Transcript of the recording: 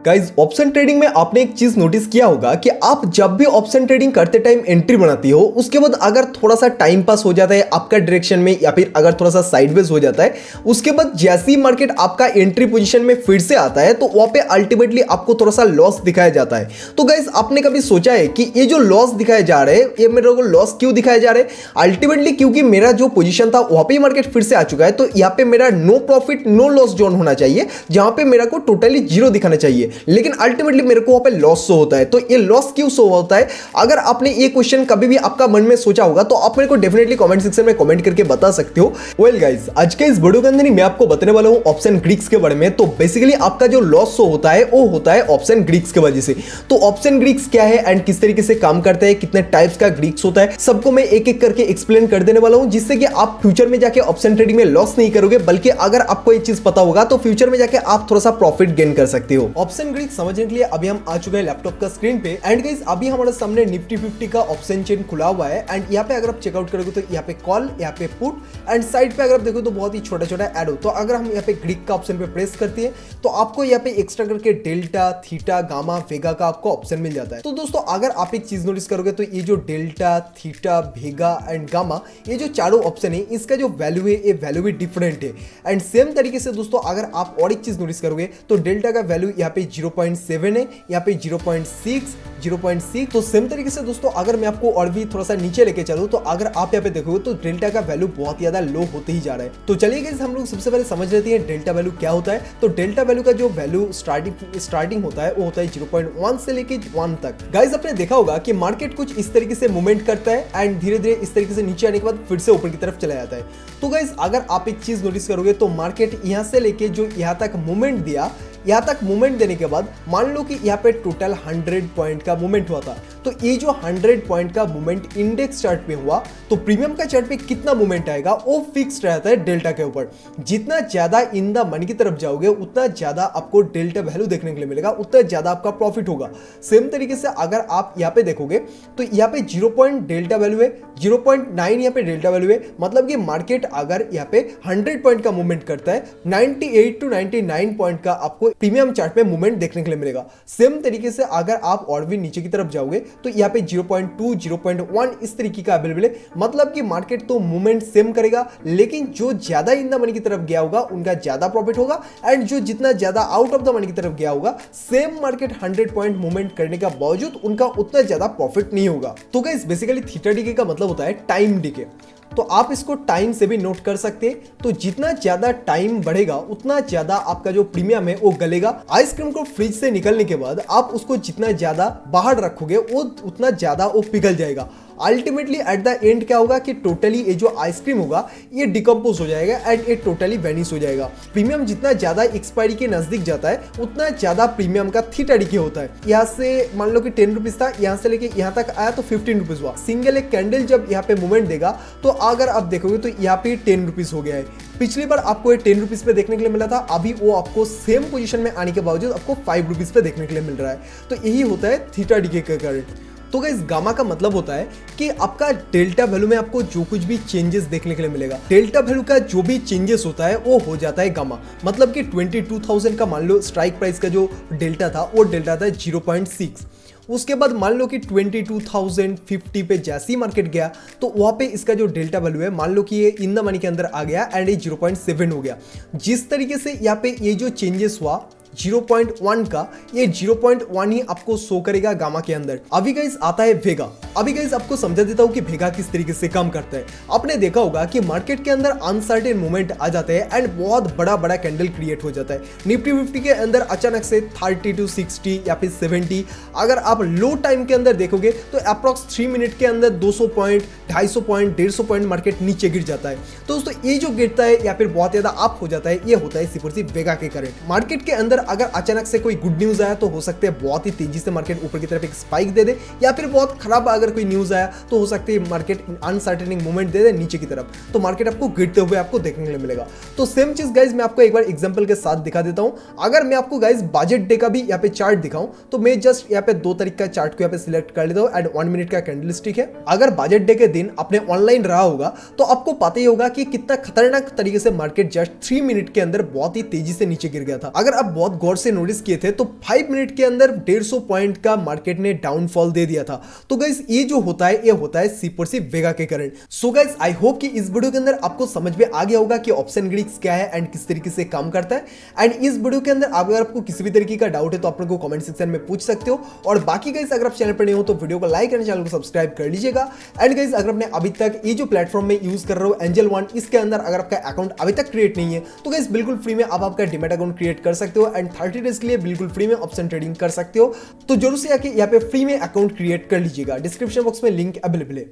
Guys option trading में आपने एक चीज नोटिस किया होगा कि आप जब भी ऑप्शन ट्रेडिंग करते टाइम एंट्री बनाती हो उसके बाद अगर थोड़ा सा टाइम पास हो जाता है आपका डायरेक्शन में या फिर अगर थोड़ा सा साइडवेज हो जाता है उसके बाद जैसे ही मार्केट आपका एंट्री पोजीशन में फिर से आता है तो वहां पे अल्टीमेटली आपको थोड़ा सा लॉस दिखाया जाता है। तो गाइज आपने कभी सोचा है कि ये जो लॉस दिखाए जा रहे हैं ये मेरे को लॉस क्यों दिखाए जा रहे हैं? अल्टीमेटली क्योंकि मेरा जो पोजीशन था वहां पे मार्केट फिर से आ चुका है, तो यहाँ पे मेरा no profit no loss zone होना चाहिए जहां पे मेरा को टोटली जीरो दिखाना चाहिए, लेकिन अल्टीमेटली मेरे को वहां पे लॉस शो होता है। तो ये लॉस क्यों शो होता है? अगर आपने ये क्वेश्चन कभी भी आपका मन में सोचा होगा तो आप मेरे को डेफिनेटली कमेंट सेक्शन में कमेंट करके बता सकते हो। वेल गाइस, आज के इस वीडियो के अंदर मैं आपको बताने वाला हूं ऑप्शन ग्रीक्स के बारे में। तो बेसिकली आपका जो लॉस शो होता है वो होता है ऑप्शन ग्रीक्स की वजह से। तो ऑप्शन ग्रीक्स क्या है एंड किस तरीके से काम करता है, कितने टाइप्स का ग्रीक्स होता है, सबको मैं एक एक करके एक्सप्लेन कर देने वाला हूं, जिससे कि आप फ्यूचर में जाके ऑप्शन ट्रेडिंग में लॉस नहीं करोगे, बल्कि अगर आपको ये चीज पता होगा तो फ्यूचर में जाके आप थोड़ा सा प्रॉफिट गेन कर सकते हो। ऑप्शन ग्रीक्स समझने के लिए अभी हम आ चुके हैं लैपटॉप का स्क्रीन पे एंड गाइस अभी हमारे सामने निफ्टी 50 का ऑप्शन चेन खुला हुआ है एंड यहाँ पे अगर आप चेकआउट करोगे तो यहाँ पे कॉल, यहाँ पे पुट एंड साइड पे अगर आप देखो तो बहुत ही छोटा छोटा एरो। तो अगर हम यहाँ पे ग्रीक का ऑप्शन पे प्रेस करते हैं तो आपको यहाँ पे एक्स्ट्रा करके डेल्टा, थीटा, गामा, वेगा का आपको ऑप्शन मिल जाता है। तो दोस्तों अगर आप एक चीज नोटिस करोगे तो ये जो delta, theta, Vega and gamma, ये जो चारों ऑप्शन है इसका जो वैल्यू है ये वैल्यू भी डिफरेंट है। एंड सेम तरीके से दोस्तों अगर आप और एक चीज नोटिस करोगे तो डेल्टा का वैल्यू यहाँ पे 0.7 है, यहाँ पे 0.6, तो सेम तरीके से दोस्तों अगर मैं आपको और भी थोड़ा सा नीचे लेके चलूं तो अगर आप यहाँ पे देखोगे तो डेल्टा का वैल्यू बहुत ज्यादा लो होते ही जा रहा है। तो चलिए गाइस हम लोग सबसे पहले समझ लेते हैं डेल्टा वैल्यू क्या होता है। तो डेल्टा वैल्यू का जो वैल्यू स्टार्टिंग होता है वो होता है 0.1 से लेके 1 तक। गाइस आपने देखा होगा कि मार्केट कुछ इस तरीके से मूवमेंट करता है एंड धीरे धीरे इस तरीके से नीचे आने के बाद फिर से ऊपर की तरफ चला जाता है। तो गाइस अगर आप एक चीज नोटिस करोगे तो मार्केट यहाँ से लेके जो यहाँ तक मूवमेंट दिया, यहाँ तक मूवमेंट देने के बाद मान लो कि यहाँ पे टोटल 100 पॉइंट का मूवमेंट हुआ था। तो ये जो 100 पॉइंट का मूवमेंट इंडेक्स चार्ट पे हुआ तो प्रीमियम का चार्ट पे कितना मूवमेंट आएगा वो फिक्स रहता है डेल्टा के ऊपर। जितना ज्यादा इन द मनी की तरफ जाओगे उतना ज्यादा आपको डेल्टा वैल्यू देखने के लिए मिलेगा, उतना ज्यादा आपका प्रॉफिट होगा। सेम तरीके से अगर आप यहाँ पे देखोगे तो यहाँ पे 0 पॉइंट डेल्टा वैल्यू है, 0.9 यहाँ पे डेल्टा वैल्यू है, मतलब कि मार्केट अगर यहाँ पे 100 पॉइंट का मूवमेंट करता है 98 to 99 पॉइंट का आपको प्रीमियम चार्ट में मूवमेंट देखने के लिए मिलेगा। सेम तरीके से अगर आप और भी नीचे की तरफ जाओगे तो यहाँ पे 0.2, 0.1 इस तरीके का अवेलेबल है, मतलब कि मार्केट तो मूवमेंट सेम करेगा, लेकिन जो ज्यादा इन द मनी की तरफ गया होगा उनका ज्यादा प्रॉफिट होगा एंड जो जितना ज्यादा आउट ऑफ द मनी की तरफ गया होगा सेम मार्केट 100 पॉइंट मूवमेंट करने का बावजूद उनका उतना ज्यादा प्रॉफिट नहीं होगा। तो गाइस बेसिकली थीटा डीके का मतलब होता है टाइम डीके। तो आप इसको टाइम से भी नोट कर सकते हैं। तो जितना ज्यादा टाइम बढ़ेगा उतना ज्यादा आपका जो प्रीमियम है वो गलेगा। आइसक्रीम को फ्रिज से निकलने के बाद आप उसको जितना ज्यादा बाहर रखोगे वो उतना ज्यादा वो पिघल जाएगा। अल्टीमेटली एट द एंड क्या होगा कि टोटली ये जो आइसक्रीम होगा ये डिकम्पोज हो जाएगा एंड ये टोटली वेनिश हो जाएगा। प्रीमियम जितना ज्यादा एक्सपायरी के नजदीक जाता है उतना ज्यादा प्रीमियम का थीटा डीके होता है। यहाँ से मान लो कि 10 रुपीज था, यहाँ से लेके यहाँ तक आया तो 15 रुपीज हुआ। सिंगल एक कैंडल जब यहाँ पे मूवमेंट देगा तो अगर आप देखोगे तो यहाँ पे 10 रुपीज हो गया है। पिछली बार आपको ये 10 रुपीज पे देखने के लिए मिला था, अभी वो आपको सेम पोजीशन में आने के बावजूद आपको 5 रुपीज पे देखने के लिए मिल रहा है। तो यही होता है थीटा डीके का करंट। तो गाइस गामा का मतलब होता है कि आपका डेल्टा वैल्यू में आपको जो कुछ भी चेंजेस देखने के लिए मिलेगा, डेल्टा वैल्यू का जो भी चेंजेस होता है वो हो जाता है गामा। मतलब कि 22,000 का मान लो स्ट्राइक प्राइस का जो डेल्टा था वो डेल्टा था 0.6। उसके बाद मान लो कि 22,050 पे जैसे ही मार्केट गया तो वहां पे इसका जो डेल्टा वैल्यू है मान लो कि ये इन द मनी के अंदर आ गया एंड ये 0.7 हो गया। जिस तरीके से यहाँ पे ये जो चेंजेस हुआ 0.1 का, ये 0.1 ही आपको शो करेगा गामा के अंदर। अभी गाइस आता है वेगा। अभी गाइस आपको समझा देता हूं कि वेगा किस तरीके से काम करता है। आपने देखा होगा कि मार्केट के अंदर अनसर्टेन मूवमेंट आ जाते हैं एंड बहुत बड़ा बड़ा कैंडल क्रिएट हो जाता है। निफ्टी 50 के अंदर अचानक से 30 to 60 या फिर 70, अगर आप लो टाइम के अंदर देखोगे तो अप्रॉक्स 3 मिनट के अंदर 200 पॉइंट, 250 पॉइंट, 150 पॉइंट मार्केट नीचे गिर जाता है। तो दोस्तों ये जो गिरता है या फिर बहुत ज्यादा अप हो जाता है ये होता है सिर्फ और सिर्फ वेगा के करंट। मार्केट के अंदर अगर अचानक से कोई गुड न्यूज आया तो हो सकता है बहुत ही तेजी से मार्केट ऊपर की तरफ एक स्पाइक दे दे, या फिर बहुत खराब अगर कोई न्यूज आया तो हो सकता है मार्केट अनसर्टेनिंग मूवमेंट दे दे नीचे की तरफ, तो मार्केट आपको गिरते हुए आपको देखने के लिए मिलेगा। तो सेम चीज गाइस मैं आपको एक बार एग्जांपल के साथ दिखा देता हूं। अगर मैं आपको गाइस बजट डे का भी यहाँ पे चार्ट दिखाऊं तो मैं जस्ट यहाँ पे 2 तारीख का चार्ट को यहाँ पे सिलेक्ट कर लेता हूं एंड 1 मिनट का कैंडल स्टिक है। अगर बजट डे के दिन अपने ऑनलाइन रहा होगा तो आपको पता ही होगा कि कितना खतरनाक तरीके से मार्केट जस्ट 3 मिनट के अंदर बहुत ही तेजी से नीचे गिर गया था। अगर आप बहुत आप गौर से नोटिस किए थे तो 5 मिनट के अंदर 150 पॉइंट का मार्केट ने डाउनफॉल दे दिया था। तो गाइस ये जो होता है ये होता है C4C वेगा के कारण। सो गाइस आई होप कि इस वीडियो के अंदर आपको समझ में आ गया होगा कि ऑप्शन ग्रीक्स क्या है एंड किस तरीके से काम करता है। एंड इस वीडियो के अंदर अगर आपको किसी भी तरीके का डाउट है तो आप लोगों को कमेंट सेक्शन में पूछ सकते हो। और बाकी गाइस अगर आप चैनल पर नहीं हो तो वीडियो को लाइक एंड चैनल को सब्सक्राइब कर लीजिएगा। एंड गाइस अगर आपने अभी तक ये जो प्लेटफॉर्म में यूज कर रहे हो एंजल वन, इसके अंदर अगर आपका अकाउंट अभी तक क्रिएट नहीं है तो गाइस बिल्कुल फ्री में आप आपका डीमैट अकाउंट क्रिएट कर सकते हो एंड 30 डेज के लिए बिल्कुल फ्री में ऑप्शन ट्रेडिंग कर सकते हो। तो जरूर से आके यहाँ पे फ्री में अकाउंट क्रिएट कर लीजिएगा। डिस्क्रिप्शन बॉक्स में लिंक अवेलेबल है।